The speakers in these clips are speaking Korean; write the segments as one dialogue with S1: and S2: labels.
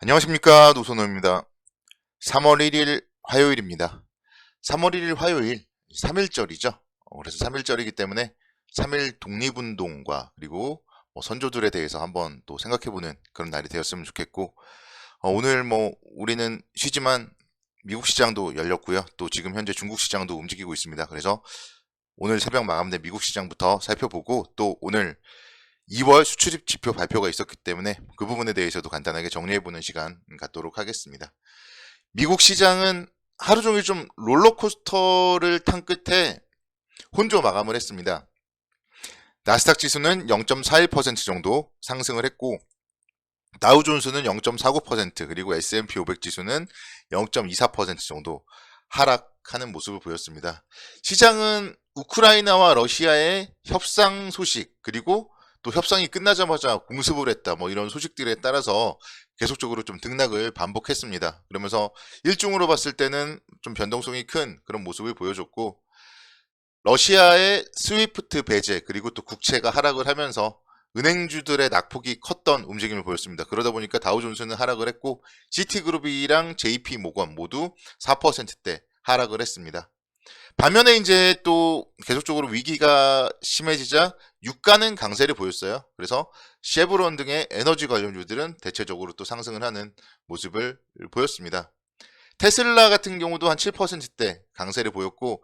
S1: 안녕하십니까, 노선호입니다. 3월 1일 화요일입니다. 3월 1일 화요일 3.1절이죠. 그래서 3.1절이기 때문에 3.1 독립운동과 그리고 선조들에 대해서 한번 또 생각해보는 그런 날이 되었으면 좋겠고, 오늘 우리는 쉬지만 미국 시장도 열렸고요. 또 지금 현재 중국 시장도 움직이고 있습니다. 그래서 오늘 새벽 마감된 미국 시장부터 살펴보고, 또 오늘 2월 수출입 지표 발표가 있었기 때문에 그 부분에 대해서도 간단하게 정리해보는 시간 갖도록 하겠습니다. 미국 시장은 하루 종일 좀 롤러코스터를 탄 끝에 혼조 마감을 했습니다. 나스닥 지수는 0.41% 정도 상승을 했고, 다우존스는 0.49%, 그리고 S&P 500 지수는 0.24% 정도 하락하는 모습을 보였습니다. 시장은 우크라이나와 러시아의 협상 소식, 그리고 또 협상이 끝나자마자 공습을 했다, 이런 소식들에 따라서 계속적으로 좀 등락을 반복했습니다. 그러면서 일중으로 봤을 때는 좀 변동성이 큰 그런 모습을 보여줬고, 러시아의 스위프트 배제 그리고 또 국채가 하락을 하면서 은행주들의 낙폭이 컸던 움직임을 보였습니다. 그러다 보니까 다우존스는 하락을 했고, 시티그룹이랑 JP모건 모두 4%대 하락을 했습니다. 반면에 이제 또 계속적으로 위기가 심해지자 유가는 강세를 보였어요. 그래서 쉐브론 등의 에너지 관련주들은 대체적으로 또 상승을 하는 모습을 보였습니다. 테슬라 같은 경우도 한 7%대 강세를 보였고,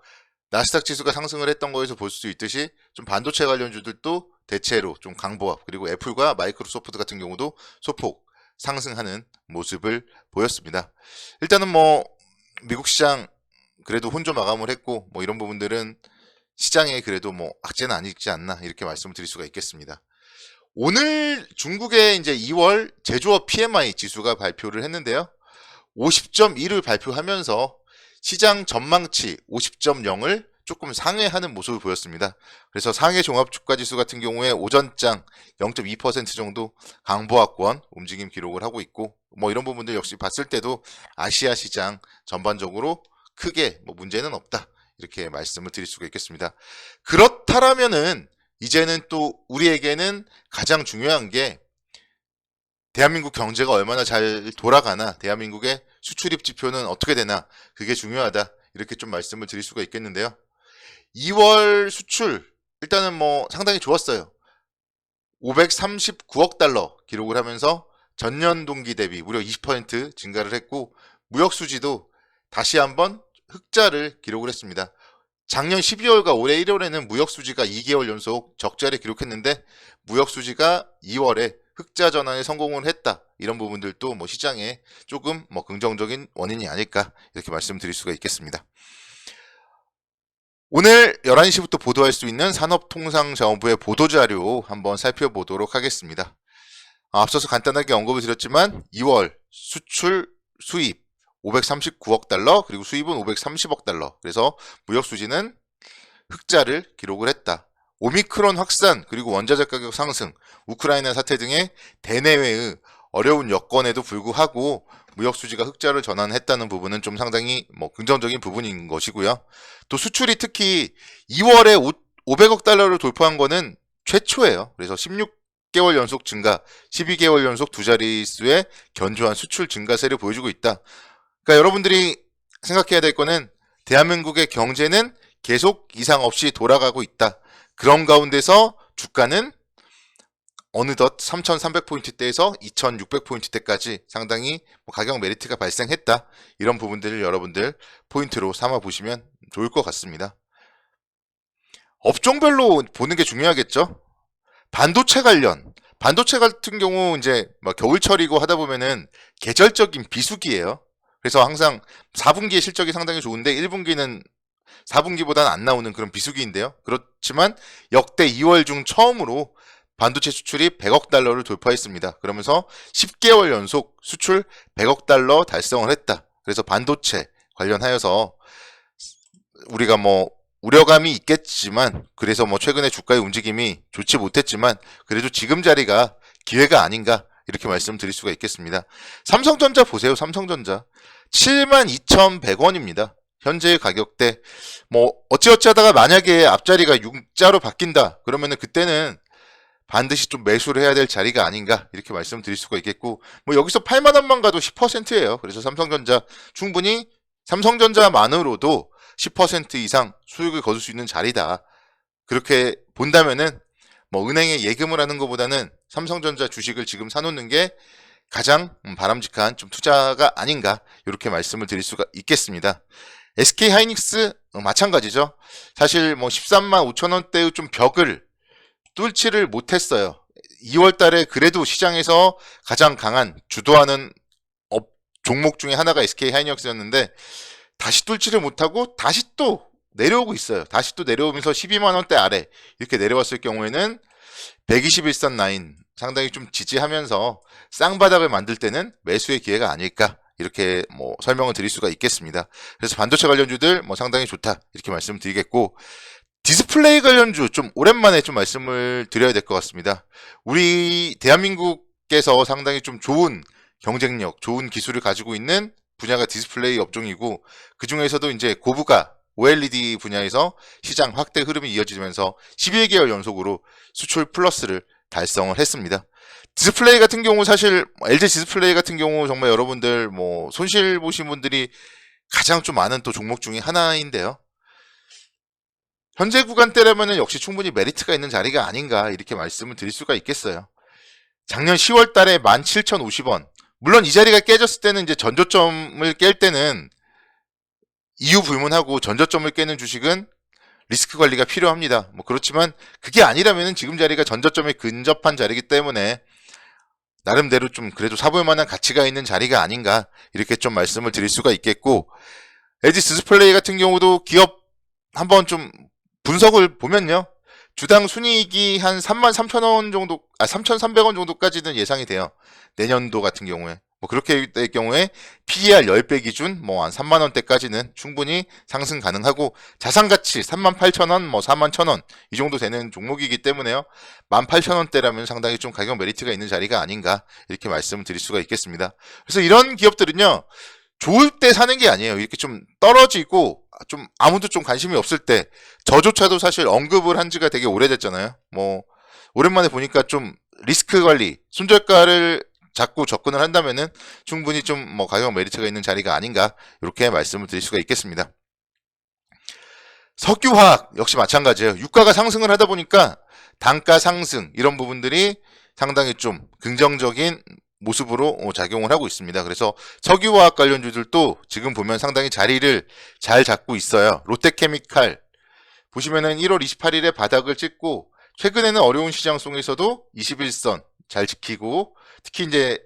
S1: 나스닥 지수가 상승을 했던 거에서 볼 수 있듯이 좀 반도체 관련주들도 대체로 좀 강보합, 그리고 애플과 마이크로소프트 같은 경우도 소폭 상승하는 모습을 보였습니다. 일단은 미국 시장 그래도 혼조 마감을 했고, 이런 부분들은 시장에 그래도 악재는 아니지 않나, 이렇게 말씀을 드릴 수가 있겠습니다. 오늘 중국의 이제 2월 제조업 PMI 지수가 발표를 했는데요. 50.1을 발표하면서 시장 전망치 50.0을 조금 상회하는 모습을 보였습니다. 그래서 상해 종합주가지수 같은 경우에 오전장 0.2% 정도 강보합권 움직임 기록을 하고 있고, 이런 부분들 역시 봤을 때도 아시아 시장 전반적으로 크게 문제는 없다, 이렇게 말씀을 드릴 수가 있겠습니다. 그렇다라면은 이제는 또 우리에게는 가장 중요한 게 대한민국 경제가 얼마나 잘 돌아가나, 대한민국의 수출입 지표는 어떻게 되나, 그게 중요하다, 이렇게 좀 말씀을 드릴 수가 있겠는데요. 2월 수출 일단은 상당히 좋았어요. 539억 달러 기록을 하면서 전년 동기 대비 무려 20% 증가를 했고, 무역 수지도 다시 한번 흑자를 기록을 했습니다. 작년 12월과 올해 1월에는 무역 수지가 2개월 연속 적자를 기록했는데, 무역 수지가 2월에 흑자 전환에 성공을 했다, 이런 부분들도 시장에 조금 긍정적인 원인이 아닐까, 이렇게 말씀드릴 수가 있겠습니다. 오늘 11시부터 보도할 수 있는 산업통상자원부의 보도자료 한번 살펴보도록 하겠습니다. 앞서서 간단하게 언급을 드렸지만 2월 수출 수입 539억 달러, 그리고 수입은 530억 달러. 그래서 무역 수지는 흑자를 기록을 했다. 오미크론 확산, 그리고 원자재 가격 상승, 우크라이나 사태 등의 대내외의 어려운 여건에도 불구하고 무역 수지가 흑자를 전환했다는 부분은 좀 상당히 긍정적인 부분인 것이고요. 또 수출이 특히 2월에 500억 달러를 돌파한 거는 최초예요. 그래서 16개월 연속 증가, 12개월 연속 두 자릿수의 견조한 수출 증가세를 보여주고 있다. 그러니까 여러분들이 생각해야 될 거는 대한민국의 경제는 계속 이상 없이 돌아가고 있다. 그런 가운데서 주가는 어느덧 3,300포인트대에서 2,600포인트대까지 상당히 가격 메리트가 발생했다. 이런 부분들을 여러분들 포인트로 삼아 보시면 좋을 것 같습니다. 업종별로 보는 게 중요하겠죠. 반도체 관련, 반도체 같은 경우 이제 겨울철이고 하다 보면은 계절적인 비수기예요. 그래서 항상 4분기의 실적이 상당히 좋은데 1분기는 4분기보다는 안 나오는 그런 비수기인데요. 그렇지만 역대 2월 중 처음으로 반도체 수출이 100억 달러를 돌파했습니다. 그러면서 10개월 연속 수출 100억 달러 달성을 했다. 그래서 반도체 관련하여서 우리가 우려감이 있겠지만, 그래서 최근에 주가의 움직임이 좋지 못했지만 그래도 지금 자리가 기회가 아닌가, 이렇게 말씀드릴 수가 있겠습니다. 삼성전자 보세요. 삼성전자 72,100원입니다. 현재의 가격대. 어찌어찌 하다가 만약에 앞자리가 6자로 바뀐다 그러면은 그때는 반드시 좀 매수를 해야 될 자리가 아닌가 이렇게 말씀드릴 수가 있겠고, 뭐 여기서 8만 원만 가도 10%예요. 그래서 삼성전자 충분히 삼성전자만으로도 10% 이상 수익을 거둘 수 있는 자리다. 그렇게 본다면은 뭐 은행에 예금을 하는 것보다는 삼성전자 주식을 지금 사놓는 게 가장 바람직한 좀 투자가 아닌가 이렇게 말씀을 드릴 수가 있겠습니다. SK 하이닉스 마찬가지죠. 사실 뭐 13만 5천 원대의 좀 벽을 뚫지를 못했어요. 2월 달에 그래도 시장에서 가장 강한 주도하는 종목 중에 하나가 SK 하이닉스였는데 다시 뚫지를 못하고 다시 또 내려오고 있어요. 다시 또 내려오면서 12만 원대 아래 이렇게 내려왔을 경우에는 121선 라인 상당히 좀 지지하면서 쌍바닥을 만들 때는 매수의 기회가 아닐까 이렇게 뭐 설명을 드릴 수가 있겠습니다. 그래서 반도체 관련주들 뭐 상당히 좋다 이렇게 말씀드리겠고, 디스플레이 관련주 좀 오랜만에 좀 말씀을 드려야 될 것 같습니다. 우리 대한민국께서 상당히 좀 좋은 경쟁력, 좋은 기술을 가지고 있는 분야가 디스플레이 업종이고, 그 중에서도 이제 고부가 OLED 분야에서 시장 확대 흐름이 이어지면서 11개월 연속으로 수출 플러스를 달성을 했습니다. 디스플레이 같은 경우 사실 LG 디스플레이 같은 경우 정말 여러분들 뭐 손실 보신 분들이 가장 좀 많은 또 종목 중에 하나인데요. 현재 구간대라면 역시 충분히 메리트가 있는 자리가 아닌가 이렇게 말씀을 드릴 수가 있겠어요. 작년 10월 달에 17,050원. 물론 이 자리가 깨졌을 때는 이제 전저점을 깰 때는 이유 불문하고 전저점을 깨는 주식은 리스크 관리가 필요합니다. 뭐 그렇지만 그게 아니라면 지금 자리가 전저점에 근접한 자리이기 때문에 나름대로 좀 그래도 사볼 만한 가치가 있는 자리가 아닌가 이렇게 좀 말씀을 드릴 수가 있겠고, LG 디스플레이 같은 경우도 기업 한번 좀 분석을 보면요. 주당 순이익이 한 33,000원 정도, 3,300원 정도까지는 예상이 돼요. 내년도 같은 경우에. 뭐 그렇게 될 경우에 PER 10배 기준 뭐 한 3만 원대까지는 충분히 상승 가능하고, 자산가치 38,000원, 뭐 41,000원 이 정도 되는 종목이기 때문에요. 18,000원대라면 상당히 좀 가격 메리트가 있는 자리가 아닌가 이렇게 말씀을 드릴 수가 있겠습니다. 그래서 이런 기업들은요. 좋을 때 사는 게 아니에요. 이렇게 좀 떨어지고 좀 아무도 좀 관심이 없을 때, 저조차도 사실 언급을 한 지가 되게 오래됐잖아요. 뭐 오랜만에 보니까 좀 리스크 관리, 손절가를 잡고 접근을 한다면은 충분히 좀 뭐 가격 메리트가 있는 자리가 아닌가 이렇게 말씀을 드릴 수가 있겠습니다. 석유화학 역시 마찬가지예요. 유가가 상승을 하다 보니까 단가 상승 이런 부분들이 상당히 좀 긍정적인 모습으로 작용을 하고 있습니다. 그래서 석유화학 관련주들도 지금 보면 상당히 자리를 잘 잡고 있어요. 롯데케미칼 보시면은 1월 28일에 바닥을 찍고, 최근에는 어려운 시장 속에서도 21선 잘 지키고, 특히 이제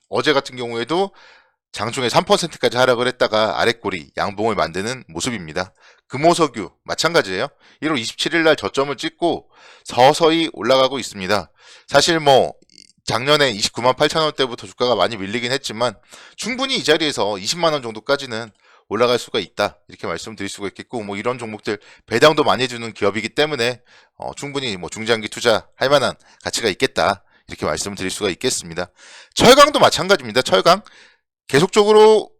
S1: 어제 같은 경우에도 장중에 3%까지 하락을 했다가 아랫꼬리 양봉을 만드는 모습입니다. 금호석유 마찬가지예요. 1월 27일 날 저점을 찍고 서서히 올라가고 있습니다. 사실 뭐 작년에 29만 8천 원대부터 주가가 많이 밀리긴 했지만 충분히 이 자리에서 20만 원 정도까지는 올라갈 수가 있다 이렇게 말씀드릴 수가 있겠고, 뭐 이런 종목들 배당도 많이 해주는 기업이기 때문에 충분히 뭐 중장기 투자할 만한 가치가 있겠다 이렇게 말씀드릴 수가 있겠습니다. 철강도 마찬가지입니다. 철강 계속적으로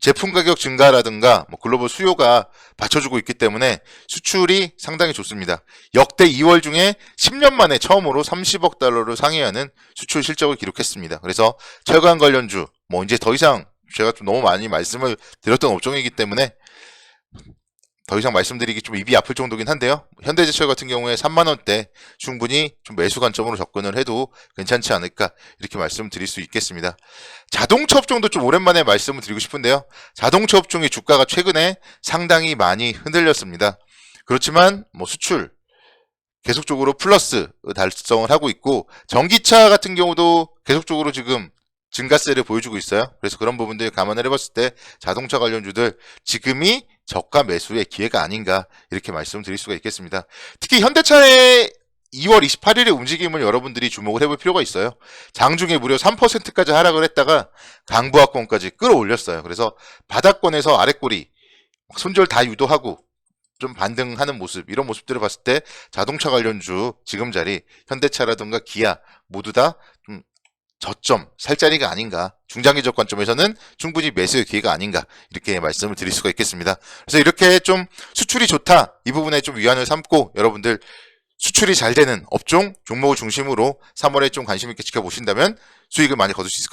S1: 제품 가격 증가라든가 뭐 글로벌 수요가 받쳐주고 있기 때문에 수출이 상당히 좋습니다. 역대 2월 중에 10년 만에 처음으로 30억 달러를 상회하는 수출 실적을 기록했습니다. 그래서 철강 관련주 뭐 이제 더 이상 제가 좀 너무 많이 말씀을 드렸던 업종이기 때문에 더 이상 말씀드리기 좀 입이 아플 정도긴 한데요. 현대제철 같은 경우에 3만 원대 충분히 좀 매수 관점으로 접근을 해도 괜찮지 않을까 이렇게 말씀드릴 수 있겠습니다. 자동차 업종도 좀 오랜만에 말씀을 드리고 싶은데요. 자동차 업종의 주가가 최근에 상당히 많이 흔들렸습니다. 그렇지만 뭐 수출 계속적으로 플러스 달성을 하고 있고, 전기차 같은 경우도 계속적으로 지금 증가세를 보여주고 있어요. 그래서 그런 부분들 감안을 해봤을 때 자동차 관련주들 지금이 저가 매수의 기회가 아닌가 이렇게 말씀드릴 수가 있겠습니다. 특히 현대차의 2월 28일의 움직임을 여러분들이 주목을 해볼 필요가 있어요. 장중에 무려 3%까지 하락을 했다가 강보합권까지 끌어올렸어요. 그래서 바닥권에서 아랫꼬리 손절 다 유도하고 좀 반등하는 모습, 이런 모습들을 봤을 때 자동차 관련주 지금 자리 현대차라든가 기아 모두 다 좀 저점 살 자리가 아닌가, 중장기적 관점에서는 충분히 매수의 기회가 아닌가 이렇게 말씀을 드릴 수가 있겠습니다. 그래서 이렇게 좀 수출이 좋다 이 부분에 좀 위안을 삼고 여러분들 수출이 잘 되는 업종, 종목을 중심으로 3월에 좀 관심 있게 지켜보신다면 수익을 많이 거둘 수 있을 것 같습니다.